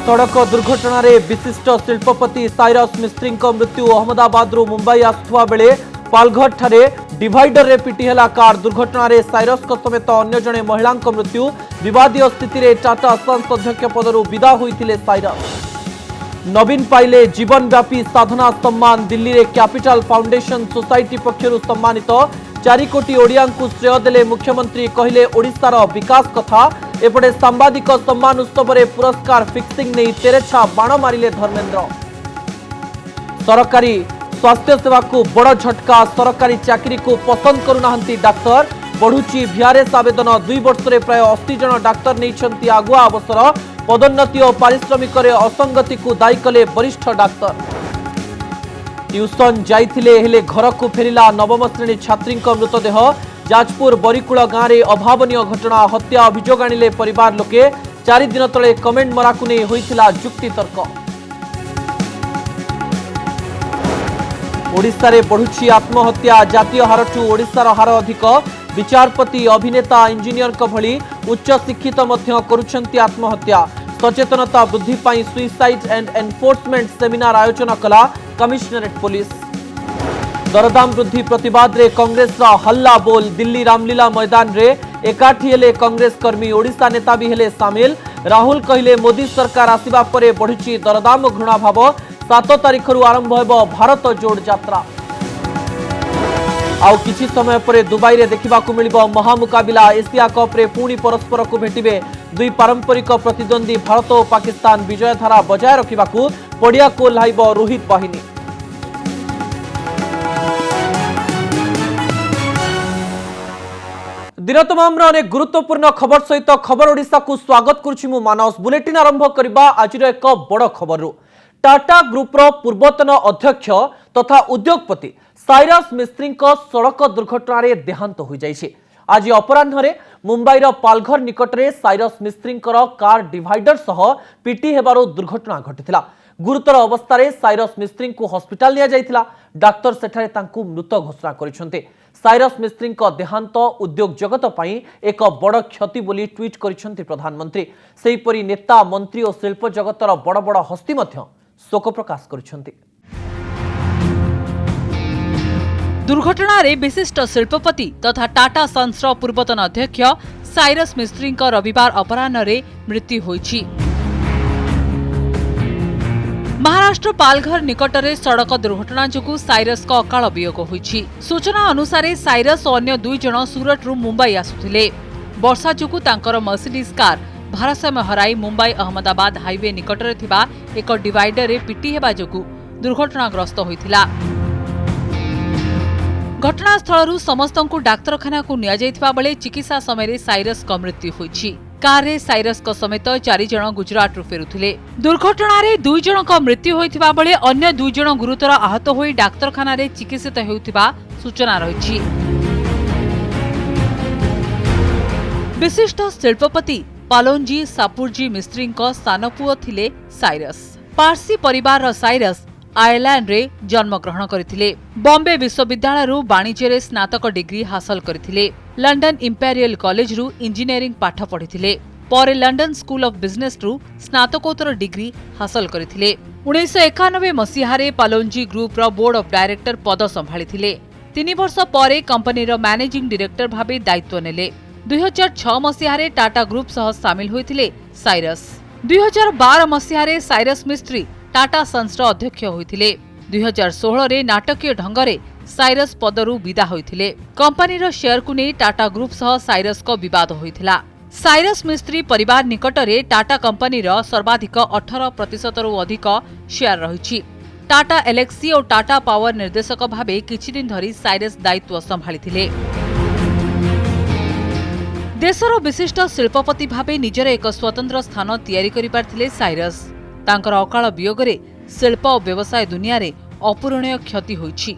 सड़क दुर्घटना विशिष्ट शिल्पपति साइरस मिस्त्री मृत्यु अहमदाबाद मुंबई आसुवा बेले पालघर ठारे डिवाइडर रे पिटिहेला कार दुर्घटना साइरस समेत अन्य जड़े महिला मृत्यु विवादीय स्थिति टाटा सन्स अध्यक्ष पदर विदा होते साइरस नवीन पाइले जीवनव्यापी साधना सम्मान दिल्ली रे कैपिटल फाउंडेशन सोसाइटी पक्षरु सम्मानित 4 कोटी ओडिया श्रेय देले मुख्यमंत्री कहले ओडिशार विकास कथा एपटे सांबादिक सम्मान उत्सव में पुरस्कार फिक्सिंग नहीं तेरेछा बाण मारिले धर्मेंद्र सरकारी स्वास्थ्य सेवा को बड़ झटका सरकारी चाकरी को पसंद करूना डाक्तर बढ़ुची वीआरएस आवेदन 2 वर्ष में प्राय 80 जन डाक्तर नहीं आगुआ अवसर पदोन्नति और पारिश्रमिक असंगति को दायी कले वरिष्ठ डाक्तर ट्यूशन जाइथिले हेले घर को फेरिला नवम श्रेणी छात्री मृतदेह जाजपुर बरिकुल गाँव में अभावनीय घटना हत्या अभियोग आनिले परिवार लोके 4 दिन तले कमेंट मराकु नहीं होइथिला जुक्ति तर्क ओडिशा रे बढ़ुची आत्महत्या जातीय हारठू ओडिशार हार अधिक विचारपति अभिनेता इंजीनियर भली उच्च शिक्षित मध्य करुछंती आत्महत्या सचेतनता वृद्धि पाई सुइसाइड एंड एनफोर्समेंट सेमिनार आयोजन कला कमिश्नरेट पुलिस दरदाम वृद्धि प्रतिवाद रे कांग्रेस हल्ला बोल दिल्ली रामलीला मैदान रे एकाठी हेले कांग्रेस कर्मी ओडिशा नेता भी हेले सामिल राहुल कहले मोदी सरकार आसिबा परे बढ़िची दरदाम घृणा भाव 7 तारिख आरंभ हेबो भारत जोड़ यात्रा आउ किछि समय परे दुबई रे देखिबा को मिलिबो महामुकाबिला एशिया कप रे पुणी परस्पर को भेटिबे दुई पारंपरिक प्रतिद्वंदी भारत और पाकिस्तान विजय धारा बजाय रखिबाकू पड़िया को लाइबो रोहित बाहिनी दिन तमाम अनेक गुरुत्वपूर्ण खबर सहित खबर ओडिशा को स्वागत करुछि मु मानस बुलेटिन आरंभ करबा आज एक बड़ खबर टाटा ग्रुप रो पूर्वतन अध्यक्ष तथा उद्योगपति साइरस मिस्त्री सड़क दुर्घटना रे देहांत हो जाइछे। आज अपराह्न मुंबईर पालघर निकटरे साइरस मिस्त्री कार डिवाइडर सह पिटी हेबारो दुर्घटना घटिथिला। गुरुतर अवस्था रे साइरस मिस्त्री को हॉस्पिटल लिया जाइथिला। डाक्टर सेठारे तांकु मृत घोषणा करिसेंते। साइरस मिस्त्री देहांत उद्योग जगत पई एक बड़ क्षति बोली ट्वीट करिसेंते प्रधानमंत्री। सेहीपरि नेता मंत्री और शिल्प जगतर बड़ बड़ हस्ती मध्य शोक प्रकाश करिसेंते। दुर्घटना रे विशिष्ट शिल्पपति तथा टाटा सन्स पूर्वतन अध्यक्ष साइरस मिस्त्री रविवार अपराह्न रे मृत्यु होइछि। महाराष्ट्र पालघर निकटरे सड़क दुर्घटना जोगु साइरस का अकाल वियोग होइछि। सूचना अनुसार साइरस और अन्य 2 जन सूरत रु मुंबई आसुथिले। वर्षा जोगु तांकर मर्सिडीज कार भारसाम्य हराई मुंबई अहमदाबाद हाईवे निकटरे थिबा एक डिवाइडर रे पिटी हेबा जोगु दुर्घटनाग्रस्त होइथिला। घटनास्थल समस्त डाक्तरखाना को निया जाइथिबा बेले चिकित्सा समय साइरस का मृत्यु होइछि। कार रे साइरस को समेत 4 जन गुजरात रु फेरुथिले। दुर्घटना रे 2 जन का मृत्यु होइथिबा बेले अन्य 2 जन गुरुतर आहत होई डाक्तरखाना रे चिकित्सित हेउथिबा सूचना रहिछि। विशिष्ट शिल्पपति पालोंजी सापुरजी मिस्त्री सानपुओ थिले साइरस। पारसी परिवार साइरस आयरलैंड रे जन्म ग्रहण करथिले। बॉम्बे विश्वविद्यालय रु वाणिज्य रे स्नातक डिग्री हासिल करथिले। लंडन इंपेरियल कॉलेज रु इंजीनियरिंग पाठ पढ़िथिले। पर लंडन स्कूल ऑफ बिजनेस रु स्नातकोत्तर डिग्री हासिल करथिले। 1991 मसीहा रे पालोंजी ग्रुप रो बोर्ड ऑफ डायरेक्टर पद संभाळिथिले। 3 वर्ष परे कंपनी रो मैनेजिंग डायरेक्टर भाबे दायित्व नेले। 2006 मसीहा रे टाटा ग्रुप सह शामिल होइथिले साइरस। 2012 मसीहा रे साइरस मिस्त्री टाटा सन्स अध्यक्ष होइथिले। 2016 रे नाटकीय ढंगरे साइरस पदरु विदा होइथिले। कंपनी रो शेयर को नै टाटा ग्रुप सह साइरस को विवाद होइथिला। साइरस मिस्त्री परिवार निकटरे टाटा कंपनी रो सर्वाधिक 18% रु अधिक शेयर रहिछि। टाटा एलेक्सी और टाटा पावर निर्देशक भाबे किछि दिन धरि साइरस दायित्व संभाळिथिले। देशर विशिष्ट शिल्पपति भाबे निजर एक स्वतंत्र स्थान तैयारी करि पारथिले साइरस। तांकर अकाल वियोगरे शिल्प और व्यवसाय दुनिया रे अपूरणीय क्षति होइछि।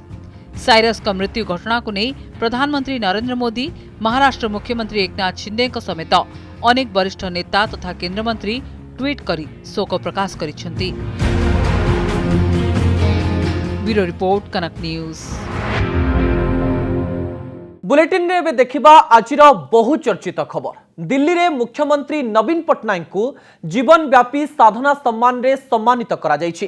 साइरस का मृत्यु घटना को नहीं प्रधानमंत्री नरेंद्र मोदी, महाराष्ट्र मुख्यमंत्री एकनाथ शिंदे समेत अनेक वरिष्ठ नेता तथा केंद्र मंत्री ट्वीट करी शोक प्रकाश करिसेंती। ब्यूरो रिपोर्ट कनक न्यूज। बुलेटिन रे देखिबा आजिर बहु चर्चित खबर। दिल्ली रे मुख्यमंत्री नवीन पट्टनायक को जीवन व्यापी साधना सम्मान रे सम्मानित करा जायछि।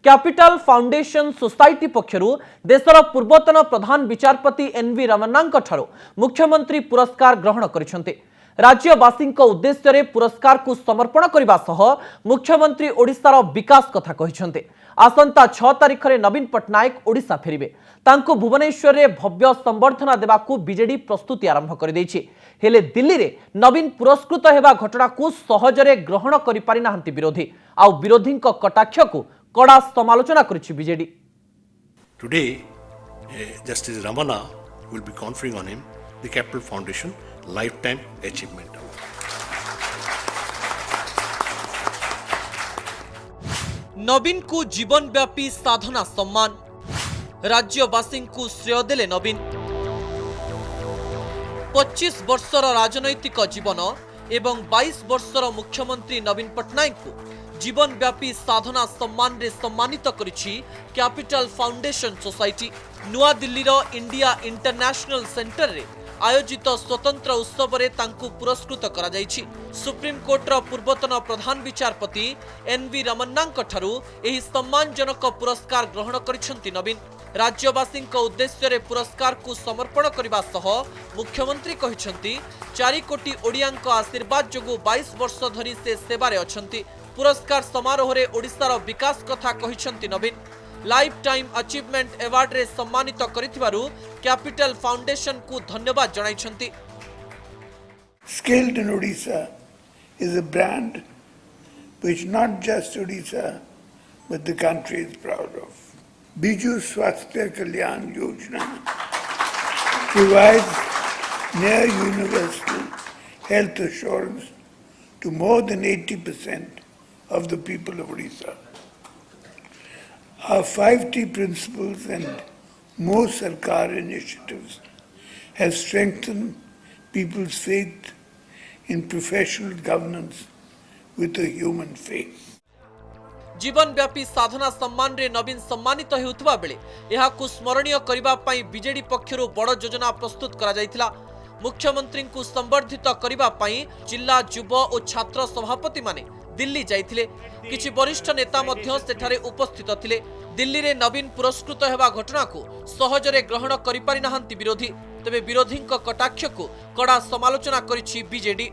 कैपिटल फाउंडेशन सोसाइटी पक्षरु देशर पूर्वतन प्रधान विचारपति एनवी रमन्नाଙ୍କ ठारो मुख्यमंत्री पुरस्कार ग्रहण करिसंते। राज्यवासीଙ୍କ उद्देश्य पुरस्कार को समर्पण करने सह मुख्यमंत्री ओडिशार विकास कथा कहिसंते। आसंता 6 तारिख रे नवीन पट्टनायक ओडिशा फेरिबे। तांको भुवनेश्वर रे भव्य संबर्धना देवाकू बीजेडी प्रस्तुति आरंभ कर देछि। हेले दिल्ली रे नवीन पुरस्कृत हेबा घटना को सहजरे ग्रहण करि पारि नाहंती विरोधी। आ विरोधीଙ୍କ कटाक्ष को कड़ा समालोचना करिछि BJD. Today, Justice Ramana will be conferring on him the Capital Foundation Lifetime Achievement Award. नवीन को जीवन व्यापी साधना सम्मान, राज्यवासी को श्रेय देले नवीन। 25 वर्षर राजनैतिक जीवन एवं 22 वर्षर मुख्यमंत्री नवीन पट्टनायक को जीवन व्यापी साधना सम्मान रे सम्मानित करिछि कैपिटल फाउंडेशन सोसाइटी। नुआ दिल्लीर इंडिया इंटरनेशनल सेंटर रे आयोजित स्वतंत्र उत्सव रे तांकु पुरस्कृत करा जायछि। सुप्रीम कोर्टर पूर्वतन प्रधान विचारपति एनवी रमन्नाଙ୍କ ठारू एही सम्मानजनक पुरस्कार ग्रहण करिसंती नवीन। राज्यवासीଙ୍କ उद्देश्य रे पुरस्कार को समर्पण करबा सह मुख्यमंत्री कहिसंती 4 कोटी ओडियाଙ୍କ आशीर्वाद जोगु 22 वर्ष धरी से सेवा रे अछंती। पुरस्कार समारोह रे ओडिशार विकास कथा कहिसंती नवीन। लाइफ टाइम अचीवमेंट अवार्ड रे सम्मानित करिथिबारु कैपिटल फाउंडेशन को धन्यवाद जणाइछंती। Skilled in Odisha is a brand which not just Odisha but the country is proud of. Biju Swasthya Kalyan Yojana provides near universal health assurance to more than 80% of the people of Odisha. Our 5T principles and more Sarkar initiatives have strengthened people's faith in professional governance with a human face. जीवन व्यापी साधना सम्मान रे नवीन सम्मानित हेउथबा बेले एहाकु स्मरणीय करिबा पई BJD पक्षरु बड़ योजना प्रस्तुत करा जायतिला। मुख्यमंत्री को संबर्धित करिबा पई जिला युव और छात्र सभापति माने दिल्ली जाइथिले। किछि वरिष्ठ नेता मध्य सेठारे उपस्थित थिले। दिल्ली रे नवीन पुरस्कृत हेबा घटना को सहजरे ग्रहण करि पारि नाहंती विरोधी। तबे विरोधीଙ୍କ कटाक्ष को कड़ा समालोचना करिछि बीजेडी।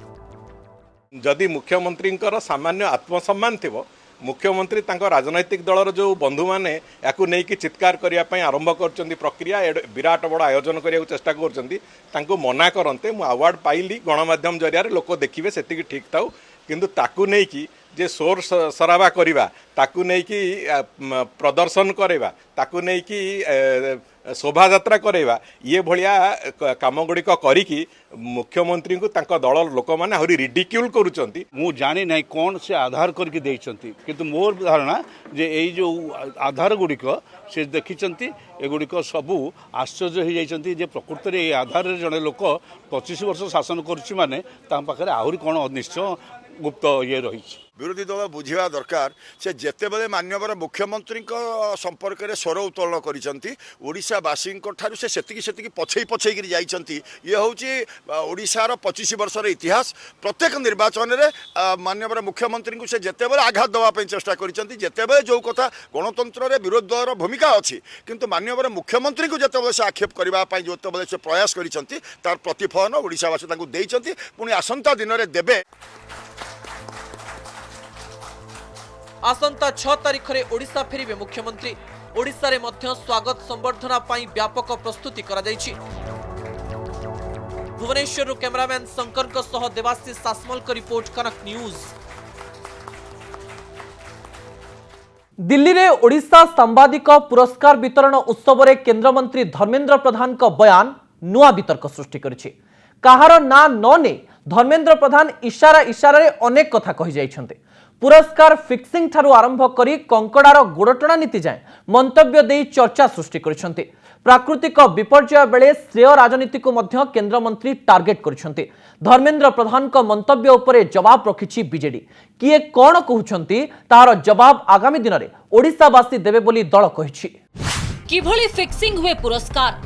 जदि मुख्यमंत्री सामान्य आत्मसम्मान थिबो, मुख्यमंत्री तांको राजनैतिक दलर जो बंधु माने याकु नै कि चित्कार करिया पई आरंभ करचंदी प्रक्रिया विराट बड़ आयोजन करिया चेष्टा करचंदी, तांको मना करंते मु अवार्ड पाइली गणमाध्यम जरिया लोक देखिबे सेतिकी ठीक थाउ, किंतु ताकु नै कि जे सोर सराबा करिबा, ताकु नै कि प्रदर्शन करेबा, ताकु नै कि शोभा यात्रा करेबा, ये भलिया काम गुड़िक करिकी मुख्यमंत्री को तांका दल लोक मैंने आहरी रिडिक्यूल करुचंती। मु जानी नहीं कौन से आधार करके देइचंती, किंतु मोर धारणा जे एई जो आधार गुड़िक से देखिचंती एगुड़िक सबू आश्चर्य हो जाइचंती जे प्रकृति रे आधार रे जने लोक 25 वर्ष शासन करुछि माने ता पाखरे आहरी कोन अनिश्चय गुप्त ये रही। विरोधी दल बुझा दरकार से जिते बड़े माननीय मुख्यमंत्री संपर्क में स्वर उत्तोलन करवासी से सेतिकी पछई पछई जाइछंती। ये हूँ ओडिशार 25 वर्षर इतिहास। प्रत्येक निर्वाचन में माननीय मुख्यमंत्री को से जिते बड़े आघात देवाई चेष्टा करते, जिते बड़े जो कथा गणतंत्र में विरोधी दलर भूमिका अच्छी, किंतु माननीय मुख्यमंत्री को जिते से आक्षेप करने जो बड़े से प्रयास करछंती तार प्रतिफलन ओडिशावासी तांको देइछंती, पुणी आसंता दिन में देबे। आसंता 6 तारिख रे ओडिशा फेरिबे मुख्यमंत्री। ओडिशा रे मध्य स्वागत संबर्धना पाई व्यापक प्रस्तुति करा जायछि। भुवनेश्वर रो कैमरामैन शंकर को सह देवाशीष सासमल को रिपोर्ट, कनक न्यूज। दिल्ली रे ओडिशा सांबादिक पुरस्कार वितरण उत्सव रे केंद्र मंत्री धर्मेंद्र प्रधान को बयान नुआ वितर्क सृष्टि करिछि। कहार ना न ने धर्मेंद्र प्रधान इशारा इशारा रे अनेक कथा कहि जाइछन्ते। पुरस्कार फिक्सिंग ठारू आरंभ करी कंकड़ार गोड़टणा नीति जाए मंतव्य देई चर्चा सृष्टि करिसंते। प्राकृतिक विपर्यय बेले श्रेय राजनीति को मध्य केंद्र मंत्री टार्गेट करिसंते। धर्मेंद्र प्रधान को मंतव्य उपरे जवाब रखिछि बीजेडी। किए कोन कहउछंती तार जवाब आगामी दिन रे ओडिशावासी देबे बोली दल कहिछि। किभली फिक्सिंग हुए पुरस्कार,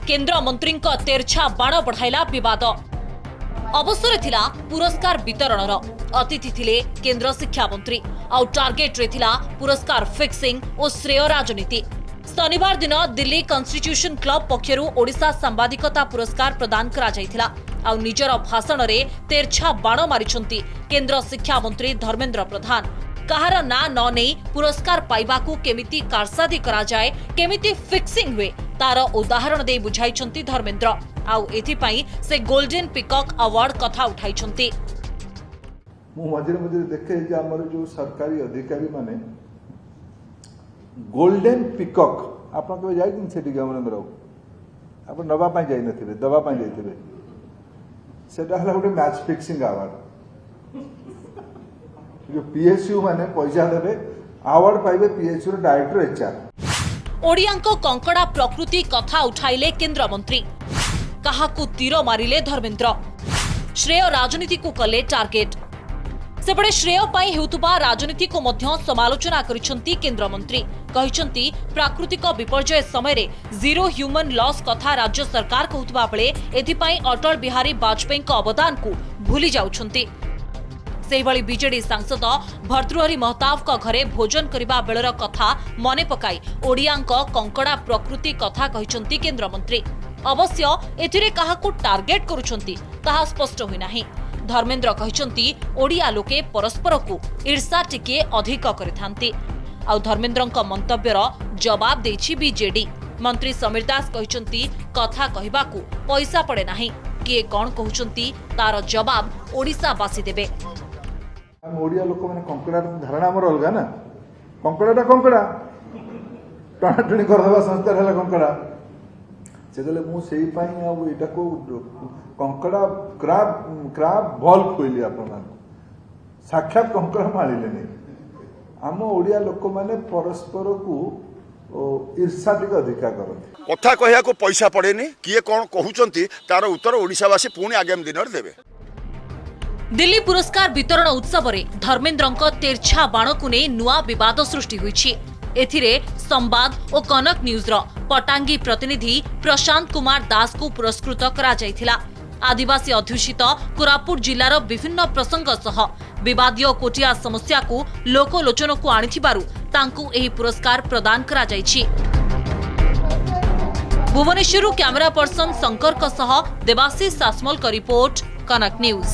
केंद्र मंत्री तेरछा बाण बढ़ाइला विवाद। अवसर थिला पुरस्कार वितरणर अतिथि थिले केंद्र शिक्षा मंत्री आउ टार्गेट रे थिला पुरस्कार फिक्सिंग और श्रेय राजनीति। शनिवार दिन दिल्ली कॉन्स्टिट्यूशन क्लब पक्षरु ओडिशा सांबादिकता पुरस्कार प्रदान करा जायथिला। आउ निजर भाषण रे तेरछा बाण मारिछंती केंद्र शिक्षा मंत्री धर्मेंद्र प्रधान। कहार ना न नहीं पुरस्कार पाइबाकू केमिति कारसादी करा जाए, केमिति फिक्सिंग हुए तार उदाहरण दे बुझाइछंती धर्मेंद्र। आउ एथिपाई से गोल्डन पिकॉक अवार्ड कथा उठाइछंती। मु मझिरे मझिरे देखे जे हमर जो सरकारी अधिकारी माने गोल्डन पिकॉक आपन के जाई दिन सेठी गमनेंद्र बाबू आपन नबा पाई जाई नथिबे, दबा पाई जाईथिबे, सेटा हला गोटे मैच फिक्सिंग अवार्ड। जो पीएसयू माने पैसा देबे अवार्ड पाइबे पीएसयू रो डायरेक्टर एचआर। ओडियांको कंकड़ा प्रकृति कथा उठाइले केंद्र मंत्री, काहाकू तीर मारिले धर्मेंद्र, श्रेय राजनीति को कले टार्गेट। सेपटे श्रेय पाई हेउतबा राजनीति को मध्य समालोचना करिसंती केंद्र मंत्री। कहिसंती प्राकृतिक विपर्यय समय रे जीरो ह्यूमन लॉस कथा राज्य सरकार कहउतबा बेले एथिपाई अटल बिहारी वाजपेयी को अवदान को भूली जाउछंती। सेहिभଳି बीजेडी सांसद भर्तृहरि महताब का घरे भोजन करिबा बेलर कथा मने पकाई ओडियांक कंकड़ा प्रकृति कथा कहिसंती केंद्र मंत्री। अवश्य एथिरे काहाकू टार्गेट करुछंती ताहा स्पष्ट होई नाही। धर्मेंद्र कहिसंती ओडिया लोके परस्पर को ईर्षा टिके अधिक करिथांती। आ धर्मेंद्रक मंतव्यर जवाब देछि बीजेडी। मंत्री समीर दास कहिसंती कथा कहिबाकू पैसा पड़े नाही, किए कोन कहउछंती तार जवाब ओडिसावासी देबे। हम ओडिया लोक माने कंकड़ा धारणा हमर अलगा ना, कंकड़ा टणाटणी करदबा संस्था हला कंकड़ा से गले मु सेही पाई आ एटा को कंकड़ा क्राब भल कोइली आपन साक्षात कंकड़ा मारिले नहीं। आम ओडिया लोक माने परस्पर को ईर्षा टिक अधिका करते। कथा कहया को पैसा पड़ेनी, किए कौन कहउचंती तार उत्तर ओडिसावासी पुणी आगामी दिन रे देबे। दिल्ली पुरस्कार वितरण उत्सव रे धर्मेंद्रक तेरछा बाण को नै नुआ विवाद सृष्टि होइछि। एथिरे संवाद और कनक न्यूज रो पटांगी प्रतिनिधि प्रशांत कुमार दास को पुरस्कृत करा जायथिला। आदिवासी अध्युषित कोरापुट जिल्लार विभिन्न प्रसंग सह विवादीय कोटिया समस्या को लोकलोचन को आनिथिबारु तांकु एही पुरस्कार प्रदान करा जायछि। भुवनेश्वरु कैमरा पर्सन शंकर का सह देवाशीष सासमल का रिपोर्ट, कनक न्यूज।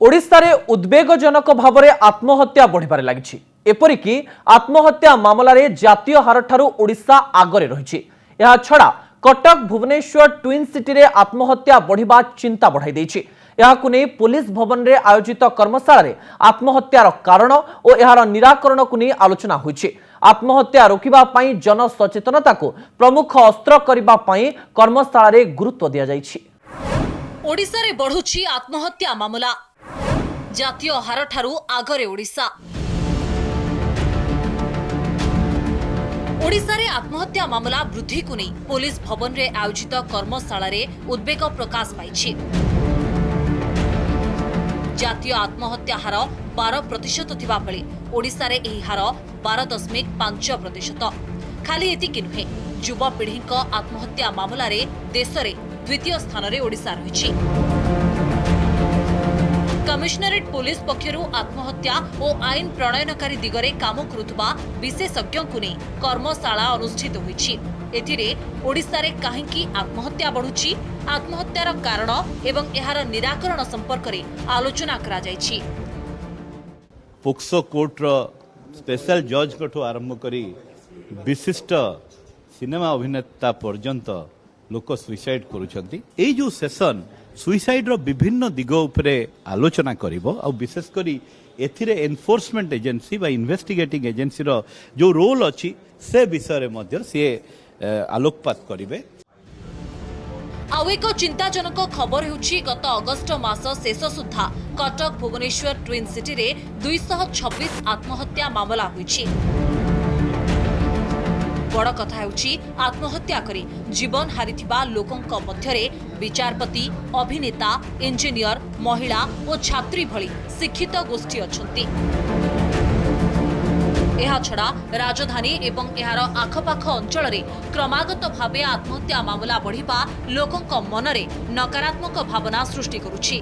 ओडिशा रे उद्वेगजनक भावरे आत्महत्या बढ़िबारे लागिछि। एपरिकी आत्महत्या मामलारे जातीय हार ठारू ओडिशा आगरे रहिछि। एहा छडा कटक भुवनेश्वर ट्विन सिटी रे आत्महत्या बढ़िबा चिंता बढ़ाई दैछि। एहाकु नै पुलिस भवन रे आयोजित कर्मशाला रे आत्महत्यार कारण और एहार निराकरण को नै आलोचना होइछि। आत्महत्या रोकिबा पई जन सचेतनता को प्रमुख अस्त्र करिबा पई कर्मशाला रे गुरुत्व दिया जाइछि। ओडिशा रे बढ़ुछि आत्महत्या मामला, जातीय हार ठारू आगरे ओडिशा। ओडिशा रे आत्महत्या मामला वृद्धि को नहीं पुलिस भवन रे आयोजित कर्मशाला रे उद्वेग प्रकाश पाइछि। जातीय आत्महत्या हार 12% थिबा बेले ओडिशा रे एही हार 12.5%। खाली एतिकी नुहे, युवपीढ़ी आत्महत्या मामला रे देश रे द्वितीय स्थान रे ओडिशा रहिछि। कमिशनरेट पुलिस पक्षरु आत्महत्या और आईन प्रणयनकारी दिगरे काम करुथबा विशेषज्ञ को नै कर्मशाला अनुष्ठित होइछि। एथिरे ओडिशा रे काहेकि आत्महत्या बढ़ुछि, आत्महत्यार कारण एवं एहार निराकरण संपर्क रे आलोचना करा जाइछि। पोक्सो कोर्ट रो स्पेशल जज कठो आरंभ करी विशिष्ट सिनेमा अभिनेता पर्यंत लोक सुइसाइड करूछंती। एई जो सेशन सुइसाइड रो विभिन्न दिग उपरे आलोचना करिवो आ विशेष करी एथिरे एनफोर्समेंट एजेंसी बा इन्वेस्टिगेटिंग एजेंसी रो जो रोल अछि से विषय रे मध्य से आलोकपात करिवे। आउ एक चिंताजनक खबर हेउछि गत अगस्त मास शेष सुद्धा कटक भुवनेश्वर ट्विन सिटी रे 226 आत्महत्या मामला होइछि। बड़ कथा हेउछि आत्महत्या करी जीवन हारिथिबा लोकंक मध्यरे विचारपति, अभिनेता, इंजीनियर, महिला और छात्री भली शिक्षित गोष्ठी अछंती। ଏହା ଛଡ଼ା ରାଜଧାନୀ ଏବଂ ଏହାର ଆଖପାଖ ଅଞ୍ଚଳରେ କ୍ରମାଗତ ଭାବେ ଆତ୍ମହତ୍ୟା ମାମଲା ବଢ଼ିବା ଲୋକଙ୍କ ମନରେ ନକାରାତ୍ମକ ଭାବନା ସୃଷ୍ଟି କରୁଛି।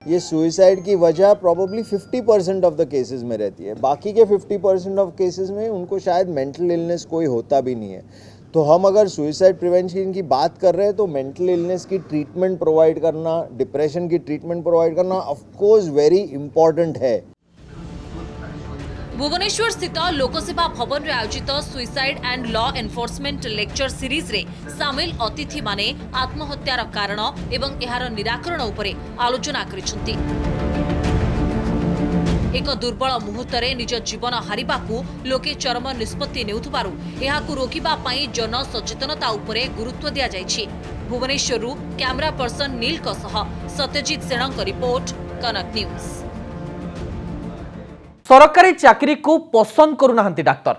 ये सुइसाइड की वजह प्रॉब्ली 50% ऑफ द केसेस में रहती है। बाकी के 50% ऑफ केसेस में उनको शायद मेंटल इलनेस कोई होता भी नहीं है। तो हम अगर सुइसाइड प्रिवेंशन की बात कर रहे हैं तो मेंटल इलनेस की ट्रीटमेंट प्रोवाइड करना, डिप्रेशन की ट्रीटमेंट प्रोवाइड करना ऑफ कोर्स वेरी इंपॉर्टेंट है। भुवनेश्वर स्थित लोकसेवा भवन में आयोजित suicide and law enforcement lecture series रे सामिल अतिथि माने आत्महत्यार कारण एवं एहार निराकरण उपरे आलोचना करिसंती। एक दुर्बल मुहूर्तरे निज जीवन हारिबाकू लोके चरम निष्पत्ति नेउथबारु एहाकू रोकिबा पई जन सचेतनता उपरे गुरुत्व दिया जायछि। भुवनेश्वररू कैमरा पर्सन नील को सह सत्यजित सेणଙ୍କ रिपोर्ट कनक न्यूज। सरकारी चाकरी को पसंद करूना डाक्तर।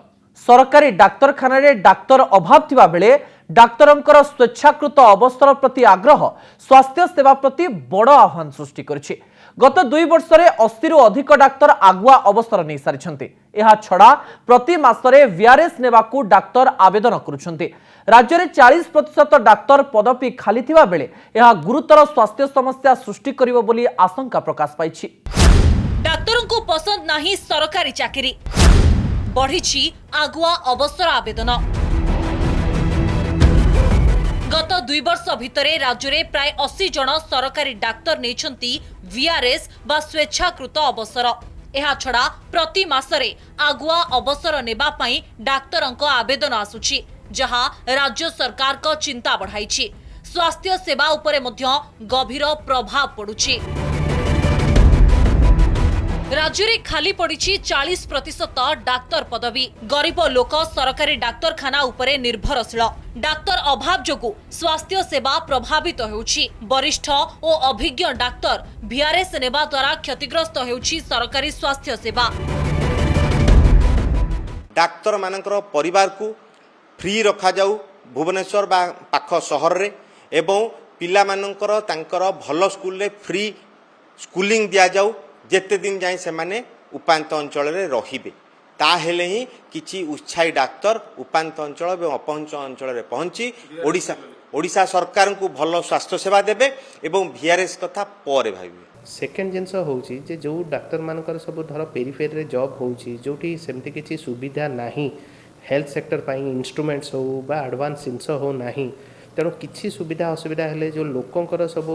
सरकारी डाक्तरखाना रे डाक्तर अभाव थिबा बेले डाक्तरंकर स्वेच्छाकृत अवसर प्रति आग्रह स्वास्थ्य सेवा प्रति बड़ आह्वान सृष्टि करिछि। गत 2 वर्ष रे 80 रु अधिक डाक्तर आगुआ अवसर नहीं सारिछन्ति। एहा छड़ा प्रति मासरे वीआरएस नेबाकू डाक्तर आवेदन करुछन्ति। राज्य रे 40% डाक्तर पदपी खाली थिबा बेले एहा गुरुतर स्वास्थ्य समस्या सृष्टि करिवो बोली आशंका प्रकाश पाइछि। डाक्तरों को पसंद नहीं सरकारी चाकरी, बढ़ी आगुआ अवसर आवेदन। गत 2 वर्ष भितरे राज्य में प्राय 80 जन सरकारी डाक्तर नेछंती वीआरएस बा स्वेच्छाकृत अवसर। एहा छड़ा प्रति मासरे आगुआ अवसर नेबा पई डाक्तरंको आवेदन आसुछि, जहां राज्य सरकार को चिंता बढ़ाइछि। स्वास्थ्य सेवा उपरे मध्य गभीर प्रभाव पड़ुछि। राज्य में खाली पड़ी 40% डाक्तर पदवी। गरीब लोक सरकारी डाक्तरखाना उपरे निर्भरशील। डाक्तर अभाव जोगु स्वास्थ्य सेवा प्रभावित होउछि। वरिष्ठ और अभिज्ञ डाक्तर वीआरएस नेबा द्वारा क्षतिग्रस्त होउछि सरकारी स्वास्थ्य सेवा। डाक्तर मानकर परिवार को फ्री रखा जाऊ भुवनेश्वर बा पाख सहर रे एवं पिला मानकर तांकर भल स्कूल रे फ्री स्कूलिंग दिया जाऊ। जेते दिन जाए से माने उपांत अंचल रे रहिबे ताहेले ही किछि उत्साही डाक्तर उपांत अंचल एवं अपहंच अंचल रे पहुंची ओडिशा सरकार को भल स्वास्थ्य सेवा देबे एवं वीआरएस कथा परे भाबिबे। सेकेंड जिनस होउची जे जो डाक्तर मानकर सब धर पेरिफेरी रे जॉब होउची जोठी सेमति किछि सुविधा नाही, हेल्थ सेक्टर पाई इंस्ट्रूमेंट्स हो बा एडवांस जिनस हो नाही, तेणु किछि सुविधा असुविधा हेले जो लोकंकर सब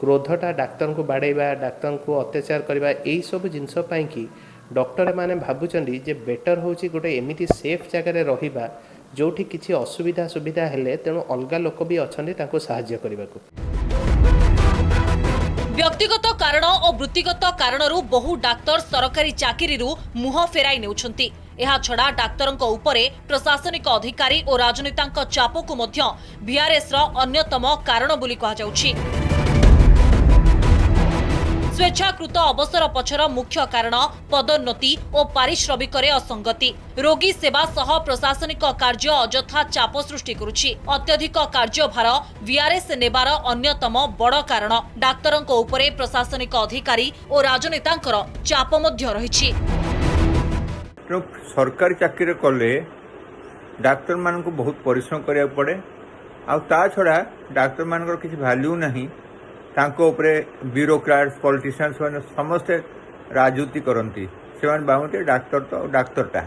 क्रोधटा डाक्तर को बाड़ेबा, डाक्तर को अत्याचार करबा, एई सब जिनस पाई कि डॉक्टर माने भाबुचंदी जे बेटर होउची गोटे एमिति सेफ जगह रे रहिबा जोठी किछि असुविधा सुविधा हेले तेणु अलगा लोक भी अछंदी तांको सहाय्य करबाकू। व्यक्तिगत कारण और वृत्तिगत कारणरू बहु डाक्तर सरकारी चाकरीरू मुह फेराई नेउछंती। एहा छड़ा डाक्तरंक उपरे प्रशासनिक अधिकारी और राजनेतांक चापकू मध्य वीआरएस रो अन्यतम कारण बोली कहा जाउछि। स्वेच्छाकृत अवसर पछर मुख्य कारण पदोन्नति और पारिश्रमिक असंगति। रोगी सेवा सह प्रशासनिक कार्य अजथा चाप सृष्टि करुछि। अत्यधिक कार्यभार वीआरएस नेबार अन्यतम बड़ कारण। डाक्तरंक उपरे प्रशासनिक अधिकारी और राजनेतांकर चाप मध्य रहिछि। सरकारी चाकरी कले डाक्तर मान को बहुत परिश्रम करिया पड़े आ ता छड़ा डाक्तर मान किसी वैल्यू नहीं। तांको उपरे ब्यूरोक्राट्स पॉलिटिशियंस समस्ते राजनीति करती से भावते डाक्तरटा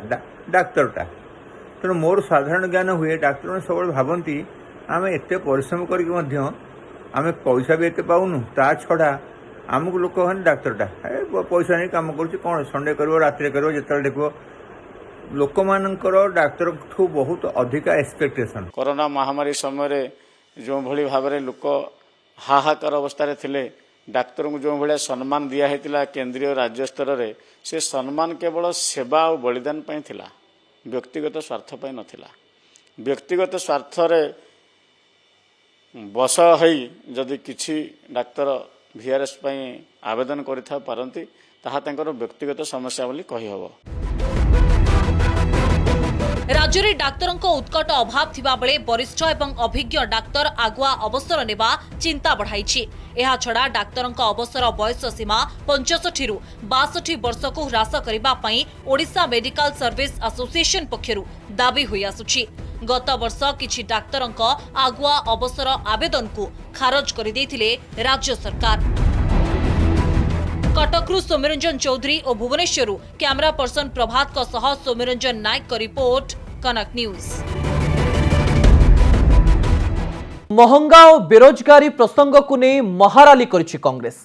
तेणु मोर साधारण ज्ञान हुए डाक्तर मैंने सब भावती आम एत परिश्रम करके आम पैसा भी एत पाऊनु ता छड़ा आमको लोक डाक्तरटा पैसा नहीं कम कर कौन संडे कर राति कर जो देख लोक मानकर डाक्तर ठू बहुत अधिका एक्सपेक्टेशन। कोरोना महामारी समय जो भली भाव लोक हाहाकार अवस्था थिले डाक्तर को जो भाया सम्मान दिया है केंद्रीय राज्य स्तर में से सम्मान केवल सेवा और बलिदान पर थिला, व्यक्तिगत स्वार्थ पर नथिला। व्यक्तिगत स्वार्थ रे बस होई जदि किछि डाक्तर वीआरएस आवेदन करिथा पारंती ताहा तांकर व्यक्तिगत समस्या बोली कहि हबो। राज्य में डाक्तरों उत्कट अभाव थिबा बेले वरिष्ठ एवं अभिज्ञ डाक्तर आगुआ अवसर नेबा चिंता बढ़ाई। यह छड़ा डाक्तरों अवसर बयस सीमा 65 रु 62 वर्ष को ह्रास करने ओडिशा मेडिकल सर्विस एसोसिएशन पक्षरु दाबी हुई आसुछि। गत वर्ष किछि डाक्तरों आगुआ अवसर आवेदन को खारज कर देथिले राज्य सरकार। कटकरू सौम्यरंजन चौधरी और भुवनेश्वर कैमरा पर्सन प्रभात सह सौम्यरंजन नायक का रिपोर्ट, कनक न्यूज। महंगा और बेरोजगारी प्रसंग को नहीं महाराली करिछि कांग्रेस।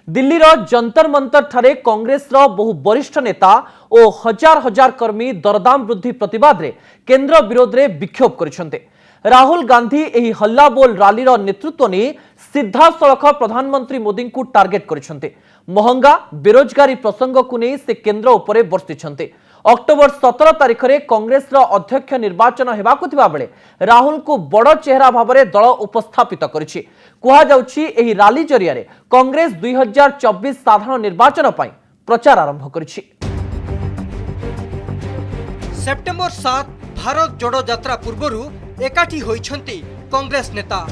दिल्ली रो जंतर मंतर ठारे कांग्रेस रो बहु वरिष्ठ नेता और हजार हजार कर्मी दरदाम वृद्धि प्रतिवाद रे केंद्र विरोध रे विक्षोभ करिसंते। राहुल गांधी एही हल्ला बोल रैली रो नेतृत्व ने सीधा सड़क प्रधानमंत्री मोदी को टार्गेट करिसंते। महंगा बेरोजगारी प्रसंग को नहीं से केंद्र उपरे बर्षिछंते। अक्टोबर 17 तारिख में कांग्रेस अध्यक्ष निर्वाचन हेबाकु थिबा बेले राहुल को बड़ चेहरा भाव में दल उपस्थापित करिछि। कुहा जाउछि एही रैली जरिया रे कांग्रेस 2024 साधारण निर्वाचन पई प्रचार आरंभ करिछि। सेप्टेम्बर 7 भारत जोड़ो यात्रा पूर्वरु एकाठी होइछंती कांग्रेस नेता।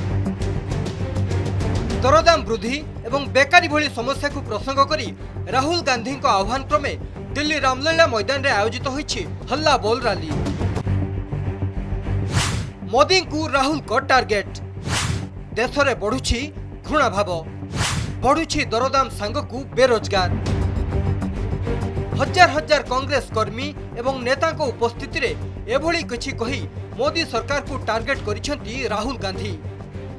दरदाम वृद्धि एवं बेकारी भली समस्या को प्रसंग करी राहुल गांधी को आह्वान क्रमे दिल्ली रामलीला मैदान रे आयोजित होइछि हल्ला बोल रैली। मोदी को राहुल को टार्गेट। देश रे बढ़ुछि घृणा भाव, बढ़ुछि दरदाम सांग को बेरोजगार। हजार हजार कांग्रेस कर्मी एवं नेता को उपस्थिति रे एभली किछि कही मोदी सरकार को टार्गेट करिसेंती राहुल गांधी।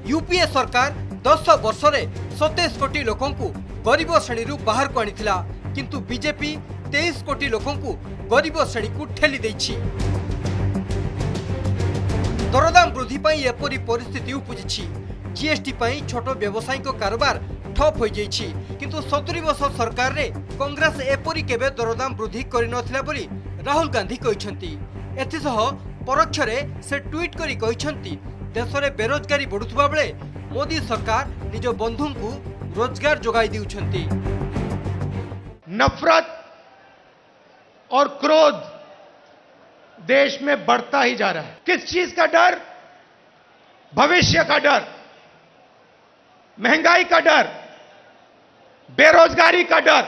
यूपीए सरकार 10 वर्ष रे 27 कोटी लोकों को गरीब श्रेणी बाहर को आनिथिला, किंतु बीजेपी 23 कोटी लोकों को गरीब श्रेणी को ठेली देछि। दरदाम वृद्धि पई एपरी परिस्थिति उपजिछि। जीएसटी पई छोट व्यवसायी को कारोबार ठप हो जाइछि, किंतु 70 वर्ष सरकार रे कांग्रेस एपरी केबे दरदाम वृद्धि करि नथिला बोली राहुल गांधी कहिसंती। एथिसह परोक्ष रे से ट्वीट करी कहिसंती देश रे बेरोजगारी बढ़ुथबा बेले मोदी सरकार निज बंधु को रोजगार जोगाई देउछंती। नफरत और क्रोध देश में बढ़ता ही जा रहा है। किस चीज का डर? भविष्य का डर, महंगाई का डर, बेरोजगारी का डर,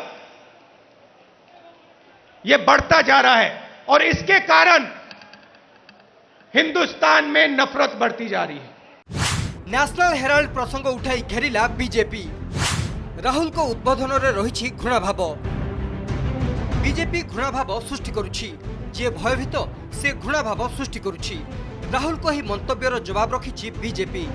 यह बढ़ता जा रहा है और इसके कारण हिंदुस्तान में नफरत बढ़ती जा रही है। नेशनल हेराल्ड प्रसंग उठाई घेरिला बीजेपी। राहुल को उद्बोधन रे रही घृणा भाव। बीजेपी घृणा भाव सृष्टि करुछि, जे भयभीत से घृणा भाव सृष्टि करुछि। राहुल को ही मंतव्यर जवाब रखिछि बीजेपी।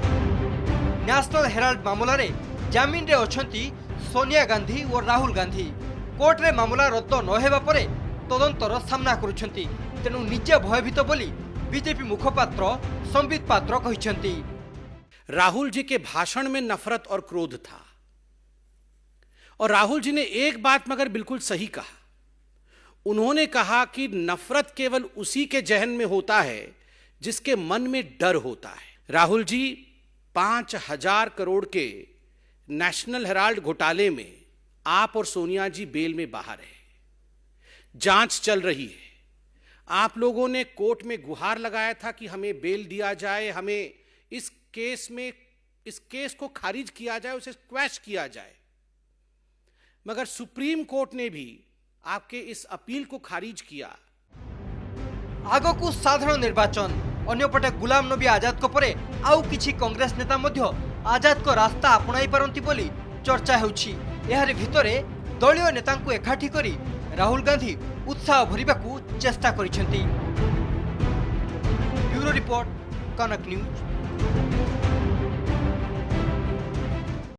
नेशनल हेराल्ड मामला रे जामिन रे अछंती सोनिया गांधी और राहुल गांधी। कोर्ट रे मामला रद्द न हेबा परे तदंतर सामना करुछंती, तेनु निजे भयभीत बोली बीजेपी मुखपात्र संबित पात्र कहिसंती। राहुल जी के भाषण में नफरत और क्रोध था और राहुल जी ने एक बात मगर बिल्कुल सही कहा। उन्होंने कहा कि नफरत केवल उसी के जहन में होता है जिसके मन में डर होता है। राहुल जी 5000 करोड़ के नेशनल हेराल्ड घोटाले में आप और सोनिया जी बेल में बाहर है, जांच चल रही है। आप लोगों ने कोर्ट में गुहार लगाया था कि हमें बेल दिया जाए, हमें इस केस को खारिज किया जाए, उसे क्वैश किया जाए, मगर सुप्रीम कोर्ट ने भी आपके इस अपील को खारिज किया। आगकू साधारण निर्वाचन, अन्यपटे गुलाम नबी आजाद को परे आउ किछि कांग्रेस नेता मध्य आजाद को रास्ता अपनाई पारंती बोली चर्चा हेउछि। एहारे भितरे दलीय नेता को एकाठी करी राहुल गांधी उत्साह भरिबाकू चेष्टा करिसेंती। ब्यूरो रिपोर्ट, कनक न्यूज।